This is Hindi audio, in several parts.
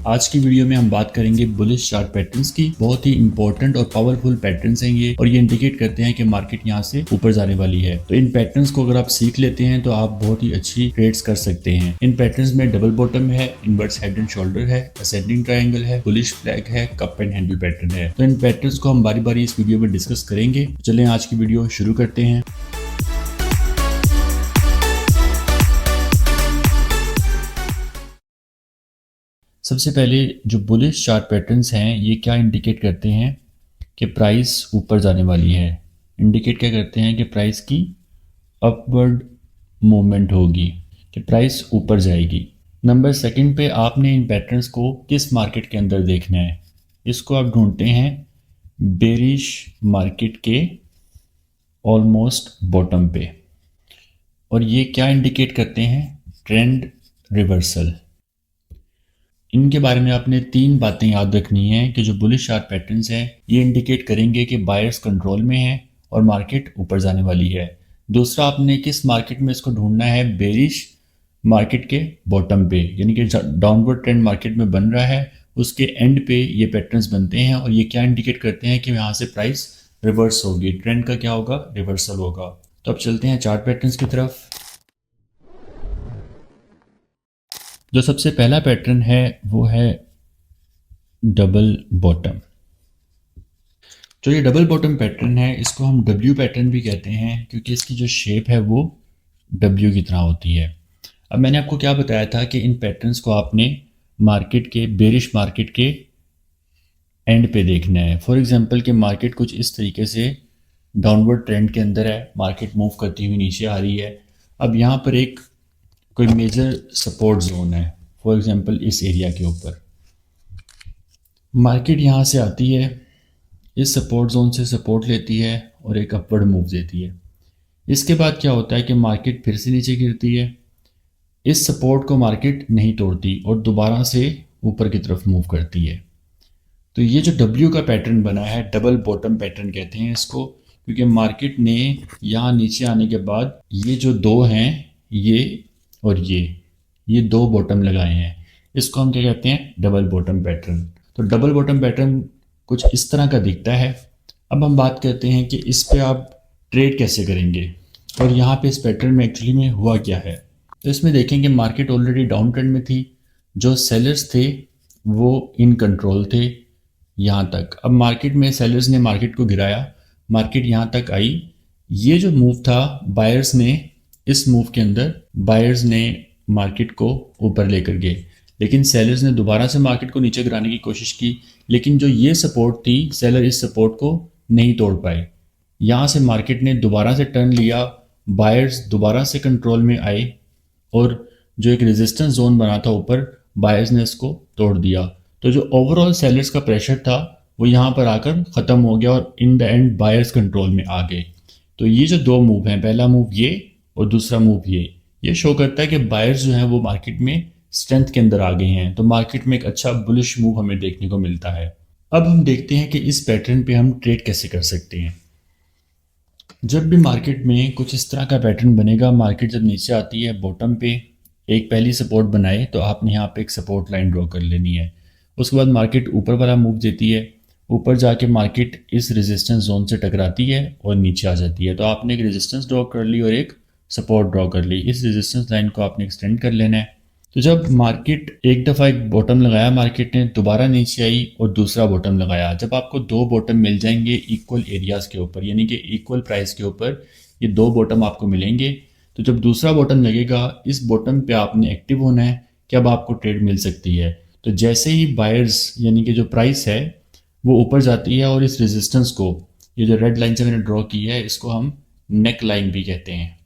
आज की वीडियो में हम बात करेंगे बुलिश चार्ट पैटर्न्स की। बहुत ही इंपॉर्टेंट और पावरफुल पैटर्न्स हैं ये, और ये इंडिकेट करते हैं कि मार्केट यहाँ से ऊपर जाने वाली है। तो इन पैटर्न्स को अगर आप सीख लेते हैं तो आप बहुत ही अच्छी ट्रेड्स कर सकते हैं। इन पैटर्न्स में डबल बॉटम है, इनवर्स हेड एंड शोल्डर है, असेंडिंग ट्रायंगल है, बुलिश फ्लैग है, कप एंड हैंडल पैटर्न है। तो इन पैटर्न्स को हम बारी बारी इस वीडियो में डिस्कस करेंगे। चलें आज की वीडियो शुरू करते हैं। सबसे पहले जो बुलिश चार्ट पैटर्न्स हैं ये क्या इंडिकेट करते हैं कि प्राइस ऊपर जाने वाली है। इंडिकेट क्या करते हैं कि प्राइस की अपवर्ड मूवमेंट होगी, कि प्राइस ऊपर जाएगी। नंबर सेकंड पे आपने इन पैटर्न्स को किस मार्केट के अंदर देखना है। इसको आप ढूंढते हैं बेरिश मार्केट के ऑलमोस्ट बॉटम पे, और ये क्या इंडिकेट करते हैं, ट्रेंड रिवर्सल। इनके बारे में आपने तीन बातें याद रखनी है कि जो बुलिश चार्ट पैटर्न्स हैं ये इंडिकेट करेंगे कि बायर्स कंट्रोल में है और मार्केट ऊपर जाने वाली है। दूसरा, आपने किस मार्केट में इसको ढूंढना है, बेरिश मार्केट के बॉटम पे, यानी कि डाउनवर्ड ट्रेंड मार्केट में बन रहा है उसके एंड पे ये पैटर्न्स बनते हैं, और ये क्या इंडिकेट करते हैं कि यहाँ से प्राइस रिवर्स होगी, ट्रेंड का क्या होगा, रिवर्सल होगा। तो अब चलते हैं चार्ट पैटर्न्स की तरफ। जो सबसे पहला पैटर्न है वो है डबल बॉटम। जो ये डबल बॉटम पैटर्न है इसको हम डब्ल्यू पैटर्न भी कहते हैं, क्योंकि इसकी जो शेप है वो डब्ल्यू की तरह होती है। अब मैंने आपको क्या बताया था कि इन पैटर्न्स को आपने मार्केट के, बेरिश मार्केट के एंड पे देखना है। फॉर एग्जांपल कि मार्केट कुछ इस तरीके से डाउनवर्ड ट्रेंड के अंदर है, मार्केट मूव करती हुई नीचे आ रही है। अब यहाँ पर एक कोई मेजर सपोर्ट जोन है, फॉर एग्जांपल इस एरिया के ऊपर मार्केट यहाँ से आती है, इस सपोर्ट जोन से सपोर्ट लेती है और एक अपवर्ड मूव देती है। इसके बाद क्या होता है कि मार्केट फिर से नीचे गिरती है, इस सपोर्ट को मार्केट नहीं तोड़ती और दोबारा से ऊपर की तरफ मूव करती है। तो ये जो डब्ल्यू का पैटर्न बना है, डबल बॉटम पैटर्न कहते हैं इसको, क्योंकि मार्केट ने यहाँ नीचे आने के बाद ये जो दो हैं, ये और ये दो बॉटम लगाए हैं, इसको हम क्या कहते हैं, डबल बॉटम पैटर्न। तो डबल बॉटम पैटर्न कुछ इस तरह का दिखता है। अब हम बात करते हैं कि इस पे आप ट्रेड कैसे करेंगे, और यहाँ पे इस पैटर्न में एक्चुअली में हुआ क्या है। तो इसमें देखेंगे मार्केट ऑलरेडी डाउन ट्रेंड में थी, जो सेलर्स थे वो इन कंट्रोल थे यहाँ तक। अब मार्केट में सेलर्स ने मार्केट को गिराया, मार्केट यहाँ तक आई। ये जो मूव था बायर्स ने, इस मूव के अंदर बायर्स ने मार्केट को ऊपर लेकर गए, लेकिन सेलर्स ने दोबारा से मार्केट को नीचे गिराने की कोशिश की, लेकिन जो ये सपोर्ट थी, सेलर इस सपोर्ट को नहीं तोड़ पाए। यहाँ से मार्केट ने दोबारा से टर्न लिया, बायर्स दोबारा से कंट्रोल में आए, और जो एक रेजिस्टेंस जोन बना था ऊपर, बायर्स ने इसको तोड़ दिया। तो जो ओवरऑल सेलर्स का प्रेशर था वो यहाँ पर आकर ख़त्म हो गया और in the end buyers control में आ गए। तो ये जो दो मूव हैं, पहला मूव ये और दूसरा मूव ये शो करता है कि बायर्स जो हैं वो मार्केट में स्ट्रेंथ के अंदर आ गए हैं। तो मार्केट में एक अच्छा बुलिश मूव हमें देखने को मिलता है। अब हम देखते हैं कि इस पैटर्न पे हम ट्रेड कैसे कर सकते हैं। जब भी मार्केट में कुछ इस तरह का पैटर्न बनेगा, मार्केट जब नीचे आती है बॉटम पे एक पहली सपोर्ट बनाए, तो आपने यहाँ पे एक सपोर्ट लाइन ड्रॉ कर लेनी है। उसके बाद मार्केट ऊपर वाला मूव देती है, ऊपर जाके मार्केट इस रेजिस्टेंस जोन से टकराती है और नीचे आ जाती है। तो आपने एक रेजिस्टेंस ड्रॉ कर ली और एक सपोर्ट ड्रॉ कर ली। इस रेजिस्टेंस लाइन को आपने एक्सटेंड कर लेना है। तो जब मार्केट एक दफ़ा एक बॉटम लगाया, मार्केट ने दोबारा नीचे आई और दूसरा बॉटम लगाया। जब आपको दो बॉटम मिल जाएंगे इक्वल एरियाज़ के ऊपर, यानी कि इक्वल प्राइस के ऊपर ये दो बॉटम आपको मिलेंगे, तो जब दूसरा बॉटम लगेगा, इस बॉटम पे आपने एक्टिव होना है कि अब आपको ट्रेड मिल सकती है। तो जैसे ही बायर्स यानी कि जो प्राइस है वो ऊपर जाती है, और इस रेजिस्टेंस को, ये जो रेड लाइन से मैंने ड्रॉ की है, इसको हम नेक लाइन भी कहते हैं।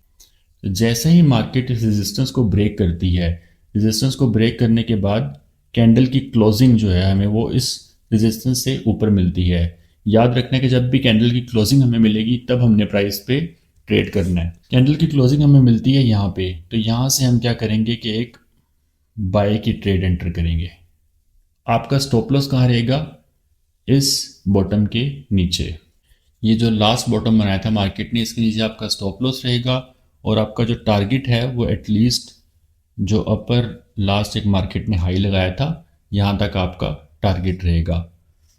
तो जैसे ही मार्केट इस रेजिस्टेंस को ब्रेक करती है, रेजिस्टेंस को ब्रेक करने के बाद कैंडल की क्लोजिंग जो है हमें वो इस रेजिस्टेंस से ऊपर मिलती है। याद रखना कि जब भी कैंडल की क्लोजिंग हमें मिलेगी तब हमने प्राइस पे ट्रेड करना है। कैंडल की क्लोजिंग हमें मिलती है यहाँ पे, तो यहाँ से हम क्या करेंगे कि एक बाय की ट्रेड एंटर करेंगे। आपका स्टॉप लॉस कहाँ रहेगा, इस बॉटम के नीचे। ये जो लास्ट बॉटम बनाया था मार्केट ने, इसके नीचे आपका स्टॉप लॉस रहेगा, और आपका जो टारगेट है वो एटलीस्ट जो अपर लास्ट एक मार्केट ने हाई लगाया था यहाँ तक आपका टारगेट रहेगा।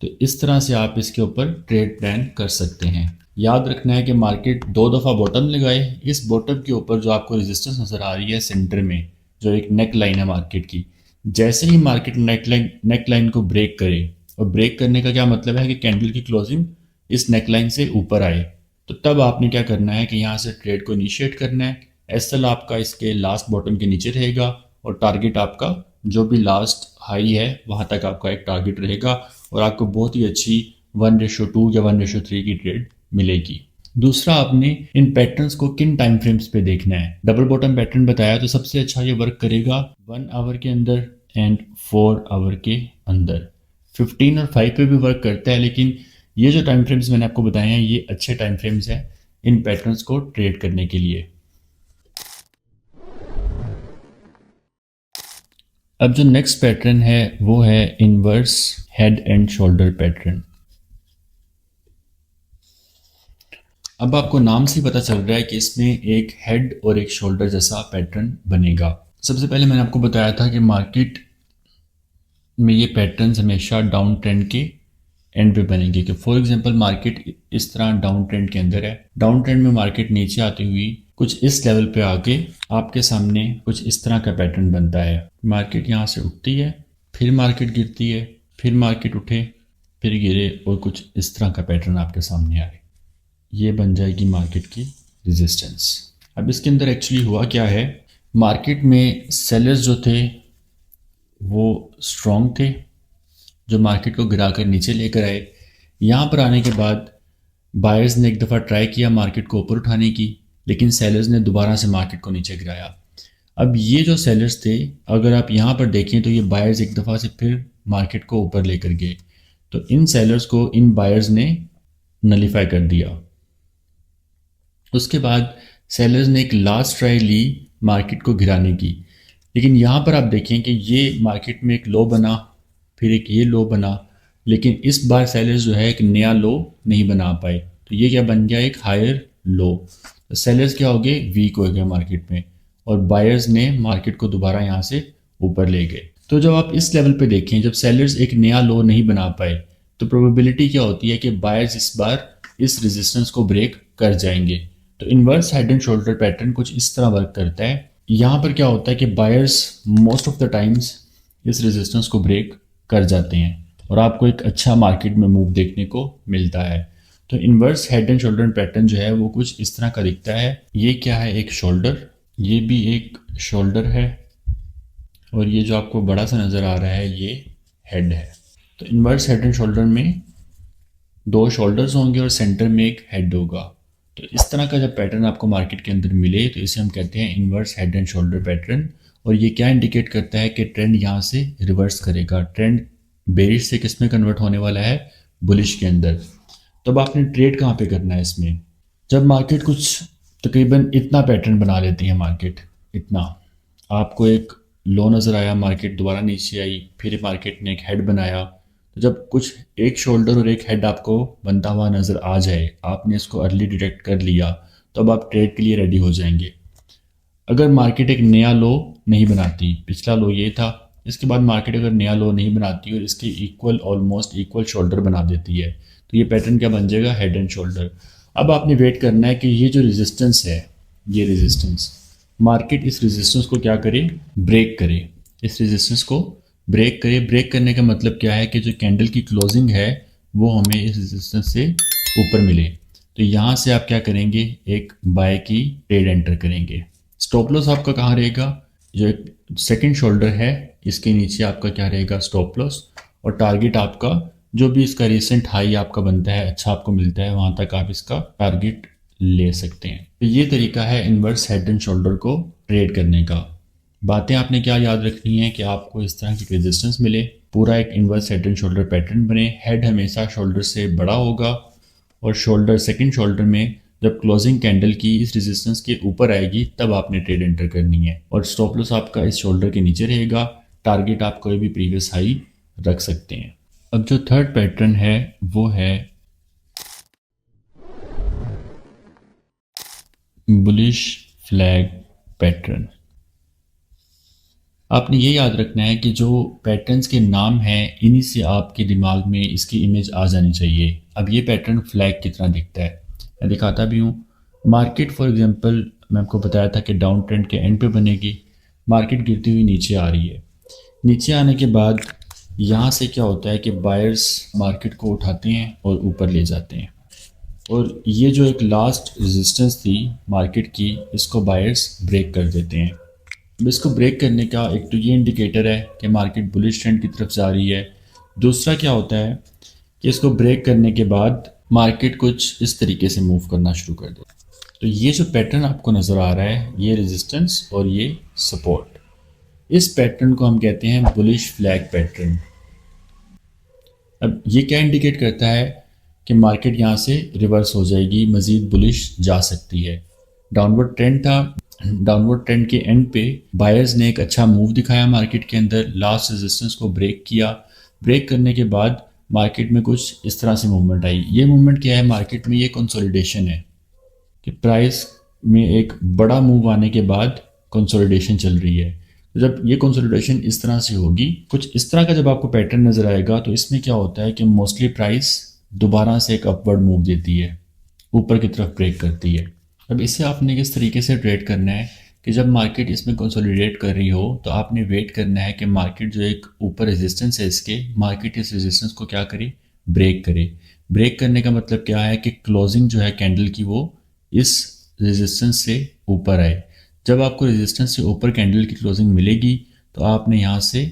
तो इस तरह से आप इसके ऊपर ट्रेड प्लान कर सकते हैं। याद रखना है कि मार्केट 2 दफ़ा बॉटम लगाए, इस बॉटम के ऊपर जो आपको रेजिस्टेंस नज़र आ रही है सेंटर में, जो एक नेक लाइन है मार्केट की, जैसे ही मार्केट नेक लाइन को ब्रेक करे, और ब्रेक करने का क्या मतलब है कि कैंडल की क्लोजिंग इस नेक लाइन से ऊपर आए, तो तब आपने क्या करना है कि यहाँ से ट्रेड को इनिशिएट करना है। एसएल आपका इसके लास्ट बॉटम के नीचे रहेगा और टारगेट आपका जो भी लास्ट हाई है वहाँ तक आपका एक टारगेट रहेगा और आपको बहुत ही अच्छी 1:2 या 1:3 की ट्रेड मिलेगी। दूसरा, आपने इन पैटर्न्स को किन टाइम फ्रेम्स पे देखना है। डबल बॉटम पैटर्न बताया तो सबसे अच्छा ये वर्क करेगा 1 आवर के अंदर एंड 4 आवर के अंदर। 15 और 5 पे भी वर्क करता है, लेकिन ये जो टाइम फ्रेम्स मैंने आपको बताए हैं ये अच्छे टाइम फ्रेम्स हैं इन पैटर्न्स को ट्रेड करने के लिए। अब जो नेक्स्ट पैटर्न है वो है inverse head and shoulder pattern. अब आपको नाम से पता चल रहा है कि इसमें एक हेड और एक शोल्डर जैसा पैटर्न बनेगा। सबसे पहले मैंने आपको बताया था कि मार्केट में ये पैटर्न हमेशा डाउन ट्रेंड के एंड पे बनेंगे। कि फॉर एग्जांपल मार्केट इस तरह डाउन ट्रेंड के अंदर है, डाउन ट्रेंड में मार्केट नीचे आती हुई कुछ इस लेवल पे आके आपके सामने कुछ इस तरह का पैटर्न बनता है। मार्केट यहाँ से उठती है, फिर मार्केट गिरती है, फिर मार्केट उठे, फिर गिरे और कुछ इस तरह का पैटर्न आपके सामने आए। ये बन जाएगी मार्केट की रेजिस्टेंस। अब इसके अंदर एक्चुअली हुआ क्या है, मार्केट में सेलर्स जो थे वो स्ट्रॉन्ग थे, जो मार्केट को गिराकर नीचे लेकर आए। यहाँ पर आने के बाद बायर्स ने एक दफ़ा ट्राई किया मार्केट को ऊपर उठाने की, लेकिन सेलर्स ने दोबारा से मार्केट को नीचे गिराया। अब ये जो सेलर्स थे, अगर आप यहाँ पर देखें तो ये बायर्स एक दफ़ा से फिर मार्केट को ऊपर लेकर गए, तो इन सेलर्स को इन बायर्स ने नलीफाई कर दिया। उसके बाद सेलर्स ने एक लास्ट ट्राई ली मार्केट को गिराने की, लेकिन यहाँ पर आप देखें कि ये मार्केट में एक लो बना, फिर एक ये लो बना, लेकिन इस बार सेलर्स जो है एक नया लो नहीं बना पाए, तो ये क्या बन गया, एक हायर लो। तो सेलर्स क्या हो गए, वीक हो गए मार्केट में, और बायर्स ने मार्केट को दोबारा यहाँ से ऊपर ले गए। तो जब आप इस लेवल पे देखें, जब सेलर्स एक नया लो नहीं बना पाए, तो प्रोबेबिलिटी क्या होती है कि बायर्स इस बार इस रेजिस्टेंस को ब्रेक कर जाएंगे। तो inverse head and shoulder pattern कुछ इस तरह वर्क करता है। यहाँ पर क्या होता है कि buyers most of the times इस रेजिस्टेंस को ब्रेक कर जाते हैं और आपको एक अच्छा मार्केट में मूव देखने को मिलता है। तो inverse head and shoulder pattern जो है वो कुछ इस तरह का दिखता है। ये क्या है, एक शोल्डर, ये भी एक शोल्डर है, और ये जो आपको बड़ा सा नज़र आ रहा है ये हेड है। तो इन्वर्स हेड एंड शोल्डर में 2 शोल्डर्स होंगे और सेंटर में एक हेड होगा। तो इस तरह का जब पैटर्न आपको मार्केट के अंदर मिले तो इसे हम कहते हैं inverse head and shoulder pattern. और ये क्या इंडिकेट करता है कि ट्रेंड यहाँ से रिवर्स करेगा, ट्रेंड बेरिश से किस में कन्वर्ट होने वाला है, बुलिश के अंदर। तब आपने ट्रेड कहाँ पे करना है इसमें, जब मार्केट कुछ तकरीबन इतना पैटर्न बना लेती है, मार्केट इतना, आपको एक लो नज़र आया, मार्केट दोबारा नीचे आई, फिर मार्केट ने एक हेड बनाया, तो जब कुछ एक शोल्डर और एक हेड आपको बनता हुआ नज़र आ जाए, आपने इसको अर्ली डिटेक्ट कर लिया, तो अब आप ट्रेड के लिए रेडी हो जाएंगे। अगर मार्केट एक नया लो नहीं बनाती, पिछला लो ये था, इसके बाद मार्केट अगर नया लो नहीं बनाती और इसके इक्वल, ऑलमोस्ट इक्वल शोल्डर बना देती है, तो ये पैटर्न क्या बन जाएगा, हेड एंड शोल्डर। अब आपने वेट करना है कि ये जो रेजिस्टेंस है, ये रेजिस्टेंस, मार्केट इस रेजिस्टेंस को क्या करे, ब्रेक करे, इस रेजिस्टेंस को ब्रेक करे। ब्रेक करने का मतलब क्या है कि जो कैंडल की क्लोजिंग है वो हमें इस रेजिस्टेंस से ऊपर मिले। तो यहाँ से आप क्या करेंगे, एक बाय की ट्रेड एंटर करेंगे। स्टॉप लॉस आपका कहाँ रहेगा, जो एक सेकंड शोल्डर है इसके नीचे आपका क्या रहेगा, स्टॉप लॉस। और टारगेट आपका जो भी इसका रिसेंट हाई आपका बनता है, अच्छा आपको मिलता है, वहाँ तक आप इसका टारगेट ले सकते हैं। तो ये तरीका है इन्वर्स हेड एंड शोल्डर को ट्रेड करने का। बातें आपने क्या याद रखनी है कि आपको इस तरह की रेजिस्टेंस मिले, पूरा एक inverse head and shoulder pattern बने, हेड हमेशा शोल्डर से बड़ा होगा, और शोल्डर सेकंड शोल्डर में जब क्लोजिंग कैंडल की इस रेजिस्टेंस के ऊपर आएगी तब आपने ट्रेड एंटर करनी है, और स्टॉप लॉस आपका इस शोल्डर के नीचे रहेगा। टारगेट आप कोई भी प्रीवियस हाई रख सकते हैं। अब जो थर्ड पैटर्न है वो है बुलिश फ्लैग पैटर्न। आपने ये याद रखना है कि जो पैटर्न्स के नाम हैं इन्हीं से आपके दिमाग में इसकी इमेज आ जानी चाहिए। अब ये पैटर्न फ्लैग की तरह दिखता है, मैं दिखाता भी हूँ। मार्केट फॉर एग्जांपल मैं आपको बताया था कि डाउन ट्रेंड के एंड पे बनेगी, मार्केट गिरती हुई नीचे आ रही है। नीचे आने के बाद यहाँ से क्या होता है कि बायर्स मार्केट को उठाते हैं और ऊपर ले जाते हैं, और ये जो एक लास्ट रेजिस्टेंस थी मार्केट की, इसको बायर्स ब्रेक कर देते हैं। अब इसको ब्रेक करने का एक तो ये इंडिकेटर है कि मार्केट बुलिश ट्रेंड की तरफ जा रही है। दूसरा क्या होता है कि इसको ब्रेक करने के बाद मार्केट कुछ इस तरीके से मूव करना शुरू कर दे। तो ये जो पैटर्न आपको नज़र आ रहा है, ये रेजिस्टेंस और ये सपोर्ट, इस पैटर्न को हम कहते हैं बुलिश फ्लैग पैटर्न। अब ये क्या इंडिकेट करता है कि मार्केट यहाँ से रिवर्स हो जाएगी, मज़ीद बुलिश जा सकती है। डाउनवर्ड ट्रेंड था, डाउनवर्ड ट्रेंड के एंड पे बायर्स ने एक अच्छा मूव दिखाया मार्केट के अंदर, लास्ट रेजिस्टेंस को ब्रेक किया। ब्रेक करने के बाद मार्केट में कुछ इस तरह से मूवमेंट आई। ये मूवमेंट क्या है मार्केट में, ये कंसोलिडेशन है कि प्राइस में एक बड़ा मूव आने के बाद कंसोलिडेशन चल रही है। तो जब ये कंसोलिडेशन इस तरह से होगी, कुछ इस तरह का जब आपको पैटर्न नज़र आएगा, तो इसमें क्या होता है कि मोस्टली प्राइस दोबारा से एक अपवर्ड मूव देती है, ऊपर की तरफ ब्रेक करती है। अब इसे आपने किस तरीके से ट्रेड करना है कि जब मार्केट इसमें कंसोलिडेट कर रही हो तो आपने वेट करना है कि मार्केट जो एक ऊपर रेजिस्टेंस है इसके, मार्केट इस रेजिस्टेंस को क्या करे, ब्रेक करे। ब्रेक करने का मतलब क्या है कि क्लोजिंग जो है कैंडल की वो इस रेजिस्टेंस से ऊपर आए। जब आपको रेजिस्टेंस से ऊपर कैंडल की क्लोजिंग मिलेगी तो आपने यहाँ से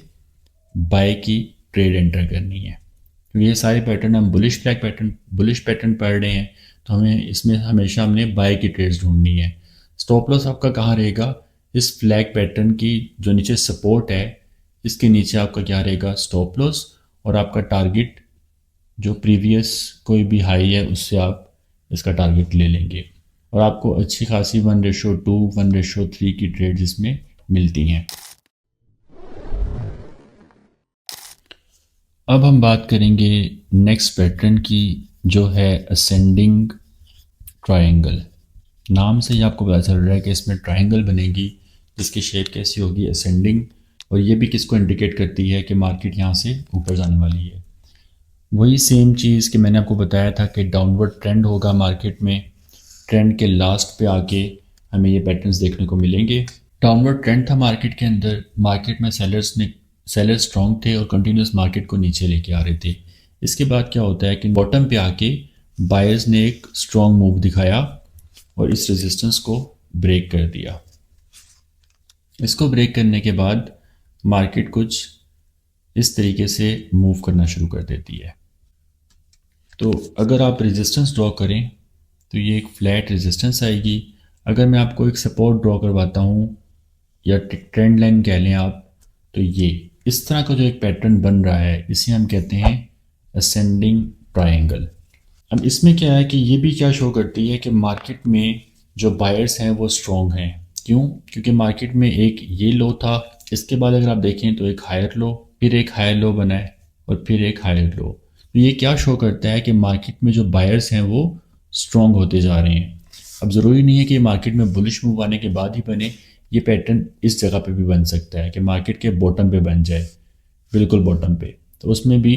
बाय की ट्रेड एंटर करनी है। तो ये सारे पैटर्न हम बुलिश पैटर्न पढ़ रहे हैं, तो हमें इसमें हमेशा हमने बाय की ट्रेड्स ढूंढनी है। स्टॉप लॉस आपका कहाँ रहेगा, इस फ्लैग पैटर्न की जो नीचे सपोर्ट है इसके नीचे आपका क्या रहेगा, स्टॉप लॉस। और आपका टारगेट जो प्रीवियस कोई भी हाई है उससे आप इसका टारगेट ले लेंगे, और आपको अच्छी खासी 1:2 1:3 की ट्रेड्स इसमें मिलती हैं। अब हम बात करेंगे नेक्स्ट पैटर्न की, जो है असेंडिंग ट्रायंगल। नाम से ही आपको पता चल रहा है कि इसमें ट्रायंगल बनेगी जिसकी शेप कैसी होगी, असेंडिंग। और ये भी किसको इंडिकेट करती है कि मार्केट यहाँ से ऊपर जाने वाली है। वही सेम चीज़ कि मैंने आपको बताया था कि डाउनवर्ड ट्रेंड होगा मार्केट में, ट्रेंड के लास्ट पे आके हमें ये पैटर्न्स देखने को मिलेंगे। डाउनवर्ड ट्रेंड था मार्केट के अंदर, मार्केट में सेलर्स स्ट्रॉन्ग थे और कंटिन्यूस मार्केट को नीचे लेके आ रहे थे। इसके बाद क्या होता है कि बॉटम पे आके बायर्स ने एक स्ट्रॉन्ग मूव दिखाया और इस रेजिस्टेंस को ब्रेक कर दिया। इसको ब्रेक करने के बाद मार्केट कुछ इस तरीके से मूव करना शुरू कर देती है। तो अगर आप रेजिस्टेंस ड्रॉ करें तो ये एक फ्लैट रेजिस्टेंस आएगी। अगर मैं आपको एक सपोर्ट ड्रॉ करवाता हूँ या ट्रेंड लाइन कह लें आप, तो ये इस तरह का जो एक पैटर्न बन रहा है इसे हम कहते हैं असेंडिंग ट्रायंगल। अब इसमें क्या है कि ये भी क्या शो करती है कि मार्केट में जो बायर्स हैं वो स्ट्रॉन्ग हैं। क्यों? क्योंकि मार्केट में एक ये लो था, इसके बाद अगर आप देखें तो एक हायर लो, फिर एक हायर लो बना है और फिर एक हायर लो। तो ये क्या शो करता है कि मार्केट में जो बायर्स हैं वो स्ट्रॉन्ग होते जा रहे हैं। अब ज़रूरी नहीं है कि मार्केट में बुलिश मूव आने के बाद ही बने, ये पैटर्न इस जगह पे भी बन सकता है कि मार्केट के बॉटम पे बन जाए, बिल्कुल बॉटम पे, तो उसमें भी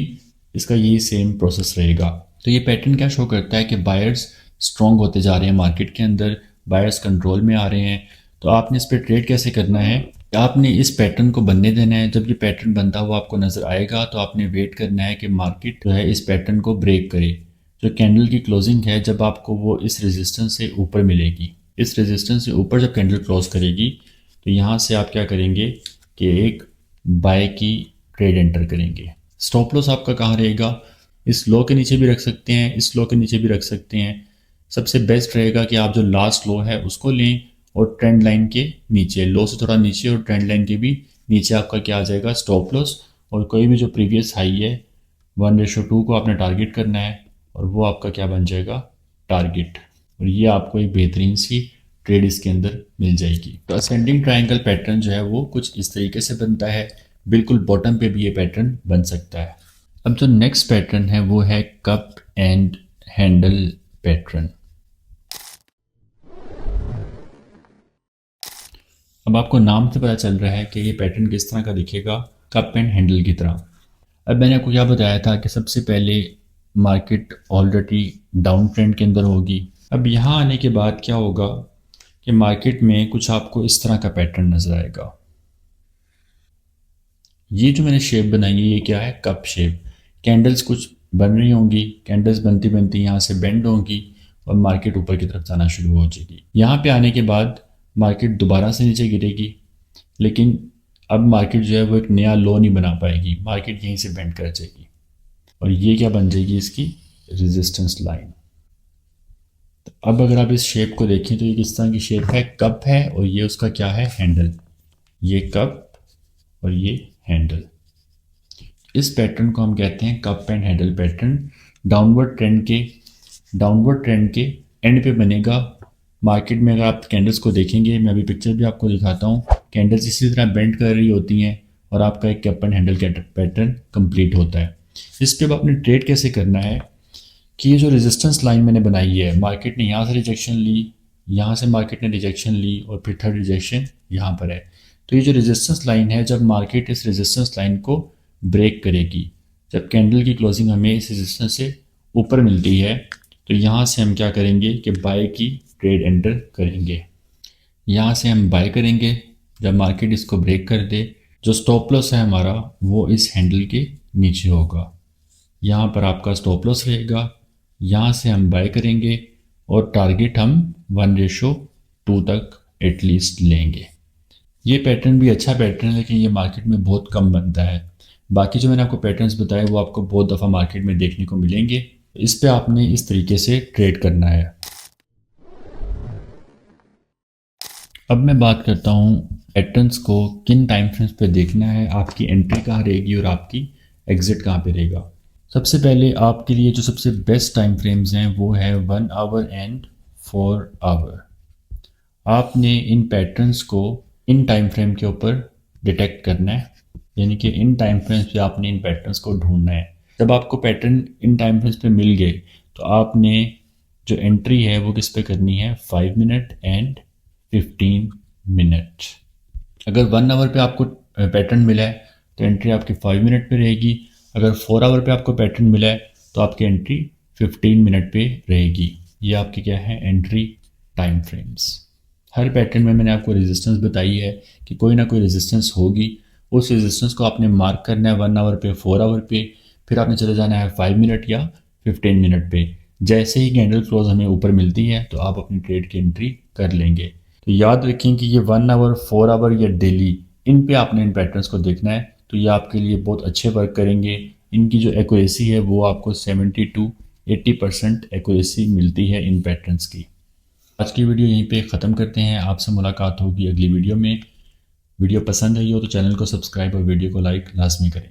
इसका यही सेम प्रोसेस रहेगा। तो ये पैटर्न क्या शो करता है कि बायर्स स्ट्रॉन्ग होते जा रहे हैं मार्केट के अंदर, बायर्स कंट्रोल में आ रहे हैं। तो आपने इस पर ट्रेड कैसे करना है, आपने इस पैटर्न को बनने देना है। जब ये पैटर्न बनता हुआ आपको नज़र आएगा तो आपने वेट करना है कि मार्केट जो है इस पैटर्न को ब्रेक करे। जो कैंडल की क्लोजिंग है जब आपको वो इस रेजिस्टेंस से ऊपर मिलेगी, इस रेजिस्टेंस से ऊपर जब कैंडल क्लोज करेगी तो यहाँ से आप क्या करेंगे कि एक बाय की ट्रेड एंटर करेंगे। स्टॉप लॉस आपका कहाँ रहेगा, इस लो के नीचे भी रख सकते हैं, इस लो के नीचे भी रख सकते हैं। सबसे बेस्ट रहेगा कि आप जो लास्ट लो है उसको लें और ट्रेंड लाइन के नीचे, लो से थोड़ा नीचे और ट्रेंड लाइन के भी नीचे आपका क्या आ जाएगा, स्टॉप लॉस। और कोई भी जो प्रीवियस हाई है 1:2 को आपने टारगेट करना है और वो आपका क्या बन जाएगा, टारगेट। और ये आपको एक बेहतरीन सी ट्रेड इसके अंदर मिल जाएगी। तो असेंडिंग ट्रायंगल पैटर्न जो है वो कुछ इस तरीके से बनता है, बिल्कुल बॉटम पे भी ये पैटर्न बन सकता है। अब जो नेक्स्ट पैटर्न है वो है कप एंड हैंडल पैटर्न। अब आपको नाम से पता चल रहा है कि ये पैटर्न किस तरह का दिखेगा, कप एंड हैंडल की तरह। अब मैंने आपको क्या बताया था कि सबसे पहले मार्केट ऑलरेडी डाउन ट्रेंड के अंदर होगी। अब यहाँ आने के बाद क्या होगा कि मार्केट में कुछ आपको इस तरह का पैटर्न नज़र आएगा। ये जो मैंने शेप बनाई है ये क्या है, कप शेप। कैंडल्स कुछ बन रही होंगी, कैंडल्स बनती बनती यहाँ से बेंड होंगी और मार्केट ऊपर की तरफ जाना शुरू हो जाएगी। यहाँ पे आने के बाद मार्केट दोबारा से नीचे गिरेगी, लेकिन अब मार्केट जो है वो एक नया लो नहीं बना पाएगी, मार्केट यहीं से बेंड कर जाएगी और ये क्या बन जाएगी, इसकी रेजिस्टेंस लाइन। तो अब अगर आप इस शेप को देखें तो ये किस तरह की शेप है, कप है और ये उसका क्या है, हैंडल। ये कप और ये हैंडल। इस पैटर्न को हम कहते हैं cup and handle pattern. Downward trend के एंड पे बनेगा। मार्केट में अगर आप कैंडल्स को देखेंगे, मैं अभी पिक्चर भी आपको दिखाता हूँ, कैंडल्स इसी तरह बेंड कर रही होती हैं और आपका एक cup and handle pattern complete होता है। इस पर अब आपने ट्रेड कैसे करना है कि ये जो रेजिस्टेंस लाइन मैंने बनाई है, मार्केट ने यहाँ से रिजेक्शन ली, यहाँ से मार्केट ने रिजेक्शन ली और फिर थर्ड रिजेक्शन यहाँ पर है। तो ये जो रेजिस्टेंस लाइन है, जब मार्केट इस रेजिस्टेंस लाइन को ब्रेक करेगी, जब कैंडल की क्लोजिंग हमें इस रेजिस्टेंस से ऊपर मिलती है, तो यहाँ से हम क्या करेंगे कि बाय की ट्रेड एंटर करेंगे। यहाँ से हम बाय करेंगे जब मार्केट इसको ब्रेक कर दे। जो स्टॉप लॉस है हमारा वो इस हैंडल के नीचे होगा, यहाँ पर आपका स्टॉप लॉस रहेगा। यहाँ से हम बाय करेंगे और टारगेट हम 1:2 तक एटलीस्ट लेंगे। ये पैटर्न भी अच्छा पैटर्न है, लेकिन ये मार्केट में बहुत कम बनता है। बाकी जो मैंने आपको पैटर्न्स बताए वो आपको बहुत दफ़ा मार्केट में देखने को मिलेंगे। इस पे आपने इस तरीके से ट्रेड करना है। अब मैं बात करता हूँ पैटर्न्स को किन टाइम फ्रेम्स पे देखना है, आपकी एंट्री कहाँ रहेगी और आपकी एग्जिट कहाँ पे रहेगा। सबसे पहले आपके लिए जो सबसे बेस्ट टाइम फ्रेम्स हैं वो है 1 आवर एंड 4 आवर। आपने इन पैटर्न्स को इन टाइम फ्रेम के ऊपर डिटेक्ट करना है, यानी कि इन टाइम फ्रेम्स पे आपने इन पैटर्न्स को ढूंढना है। जब आपको पैटर्न इन टाइम फ्रेम्स पे मिल गए तो आपने जो एंट्री है वो किस पे करनी है, 5 मिनट एंड 15 मिनट। अगर 1 आवर पे आपको पैटर्न मिला है तो एंट्री आपकी 5 मिनट पे रहेगी। अगर 4 आवर पे आपको पैटर्न मिला है तो आपकी एंट्री 15 मिनट पे रहेगी। ये आपकी क्या है, एंट्री टाइम फ्रेम्स। हर पैटर्न में मैंने आपको रेजिस्टेंस बताई है कि कोई ना कोई रेजिस्टेंस होगी, उस रेजिस्टेंस को आपने मार्क करना है 1 आवर पे, 4 आवर पे, फिर आपने चले जाना है 5 मिनट या 15 मिनट पे। जैसे ही कैंडल क्लोज हमें ऊपर मिलती है तो आप अपनी ट्रेड की एंट्री कर लेंगे। तो याद रखें कि ये 1 आवर, 4 आवर या डेली, इन पे आपने इन पैटर्न्स को देखना है। तो ये आपके लिए बहुत अच्छे वर्क करेंगे। इनकी जो एक्यूरेसी है वो आपको 70 to 80% एक्यूरेसी मिलती है इन पैटर्न्स की। आज की वीडियो यहीं पे ख़त्म करते हैं। आपसे मुलाकात होगी अगली वीडियो में। वीडियो पसंद आई हो तो चैनल को सब्सक्राइब और वीडियो को लाइक लाजमी करें।